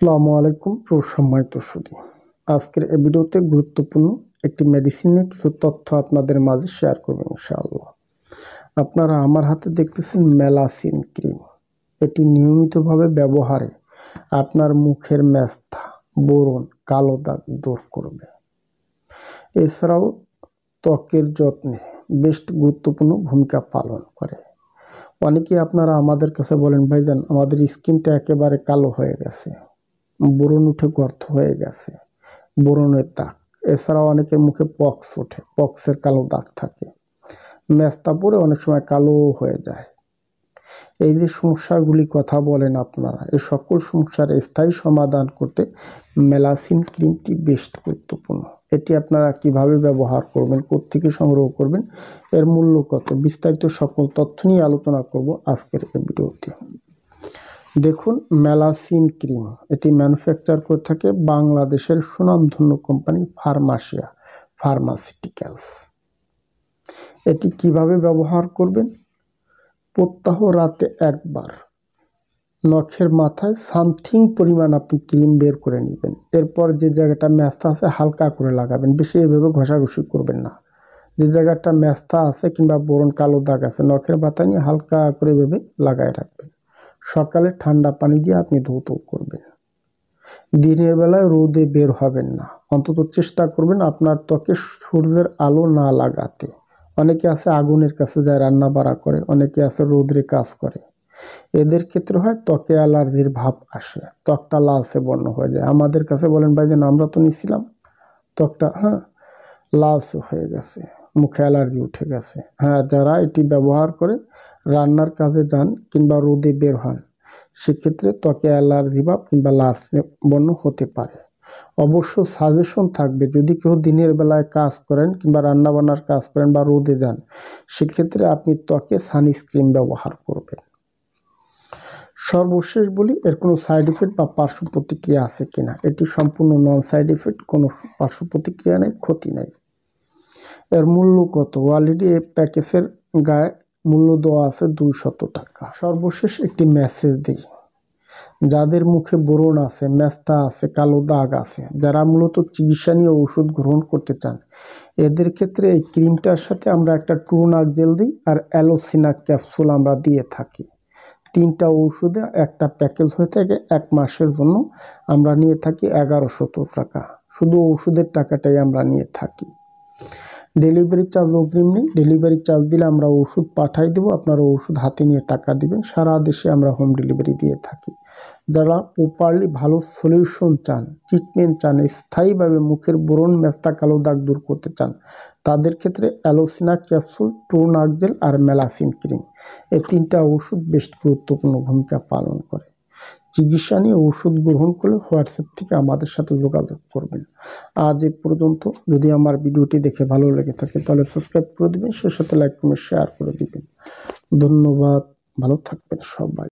আসসালামু আলাইকুম সম্মানিত সুধী, আজকের এই ভিডিওতে গুরুত্বপূর্ণ একটি মেডিসিনের কিছু তথ্য আপনাদের মাঝে শেয়ার করব ইনশাআল্লাহ। আপনারা আমার হাতে দেখতেছেন মেলাসিন ক্রিম। এটি নিয়মিতভাবে ব্যবহারে আপনার মুখের মেস্তা, ব্রণ, কালো দাগ দূর করবে। এছাড়াও ত্বকের যত্নে বেশ গুরুত্বপূর্ণ ভূমিকা পালন করে। অনেকেই আপনারা আমাদের কাছে বলেন, ভাইজান আমাদের স্কিনটা একেবারে কালো হয়ে গেছে, ব্রণ উঠে গর্ত হয়ে গেছে, ব্রণের দাগ। এছাড়াও অনেকের মুখে পক্স ওঠে, পক্সের কালো দাগ থাকে, মেস্তা পরে অনেক সময় কালো হয়ে যায়। এই যে সমস্যাগুলি কথা বলেন আপনারা, এই সকল সমস্যার স্থায়ী সমাধান করতে মেলাসিন ক্রিমটি বেশ গুরুত্বপূর্ণ। এটি আপনারা কিভাবে ব্যবহার করবেন, কোত্থেকে সংগ্রহ করবেন, এর মূল্য কত, বিস্তারিত সকল তথ্য নিয়ে আলোচনা করব আজকের এই ভিডিওতে। দেখুন, মেলাসিন ক্রিম এটি ম্যানুফ্যাকচার করে থাকে বাংলাদেশের সুনামধন্য কোম্পানি ফার্মাসিয়া ফার্মাসিউটিক্যালস। এটি কিভাবে ব্যবহার করবেন? প্রত্যহ রাতে একবার নখের মাথায় সামথিং পরিমাণ আপনি ক্রিম বের করে নেবেন। এরপর যে জায়গাটা মেস্তা আছে হালকা করে লাগাবেন, বেশি এভাবে ঘষাঘষি করবেন না। যে জায়গাটা মেস্তা আছে কিংবা ব্রণ কালো দাগ আছে, নখের মাথা নিয়ে হালকা করে এভাবে লাগায় রাখবেন। সকালে ঠান্ডা পানি দিয়ে আপনি ধৌত করবেন। দিনের বেলায় রোদে বের হবেন না, অন্তত চেষ্টা করবেন আপনার ত্বকে সূর্যের আলো না লাগাতে। অনেকে আছে আগুনের কাছে যায় রান্না বাড়া করে, অনেকে আছে রোদে কাজ করে। এদের ক্ষেত্রে হয় ত্বকে অ্যালার্জির ভাব আসে, ত্বকটা লালচে বর্ণ হয়ে যায়। আমাদের কাছে বলেন, ভাই যেন আমরা তো নিছিলাম, ত্বকটা লালচে হয়ে গেছে, মুখে অ্যালার্জি উঠে গেছে। যারা এটি ব্যবহার করে রান্নার কাজে যান কিংবা রোদে বের হন, সেক্ষেত্রে ত্বকে অ্যালার্জি ভাব কিংবা লালচে বর্ণ হতে পারে। অবশ্য সাজেশন থাকবে, যদি কেউ দিনের বেলায় কাজ করেন কিংবা রান্নাবান্নার কাজ করেন বা রোদে যান, সেক্ষেত্রে আপনি ত্বকে সানস্ক্রিন ব্যবহার করবেন। সর্বশেষ বলি, এর কোনো সাইড ইফেক্ট বা পার্শ্ব প্রতিক্রিয়া আছে কিনা। এটি সম্পূর্ণ নন সাইড ইফেক্ট, কোনো পার্শ্ব প্রতিক্রিয়া নেই, ক্ষতি নেই। এর মূল্য কত? অলরেডি এই প্যাকেজের গায়ে মূল্য দেওয়া আছে 200 টাকা। সর্বশেষ একটি মেসেজ দিই, যাদের মুখে ব্রণ আছে, মেস্তা আছে, কালো দাগ আছে, যারা মূলত চিকিৎসা নিয়ে ওষুধ গ্রহণ করতে চান, এদের ক্ষেত্রে এই ক্রিমটার সাথে আমরা একটা ট্রুনাক জেল দিই আর অ্যালোসিনা ক্যাপসুল আমরা দিয়ে থাকি। 3টা ওষুধে একটা প্যাকেজ হয়ে থাকে, 1 মাসের জন্য আমরা নিয়ে থাকি 1170 টাকা। শুধু ওষুধের টাকাটাই আমরা নিয়ে থাকি। ডেলিভারি চার্জ অগ্রিম নেই, ডেলিভারি চার্জ দিলে আমরা ওষুধ পাঠাই দেবো, আপনারা ওষুধ হাতে নিয়ে টাকা দিবেন। সারা দেশে আমরা হোম ডেলিভারি দিয়ে থাকি। যারা প্রপারলি ভালো সলিউশন চান, ট্রিটমেন্ট চান, স্থায়ীভাবে মুখের ব্রণ, মেস্তা, কালো দাগ দূর করতে চান, তাদের ক্ষেত্রে অ্যালোসিনা ক্যাপসুল, ট্রুনাক জেল আর মেলাসিন ক্রিম, এই 3টা ওষুধ বেশ গুরুত্বপূর্ণ ভূমিকা পালন করে। চিকিৎসা নিয়ে ওষুধ গ্রহণ করলে হোয়াটসঅ্যাপ থেকে আমাদের সাথে যোগাযোগ করবেন। আজ এ পর্যন্ত। যদি আমার ভিডিওটি দেখে ভালো লেগে থাকে তাহলে সাবস্ক্রাইব করে দেবেন, সে সাথে লাইক কমেন্ট শেয়ার করে দিবেন। ধন্যবাদ, ভালো থাকবেন সবাই।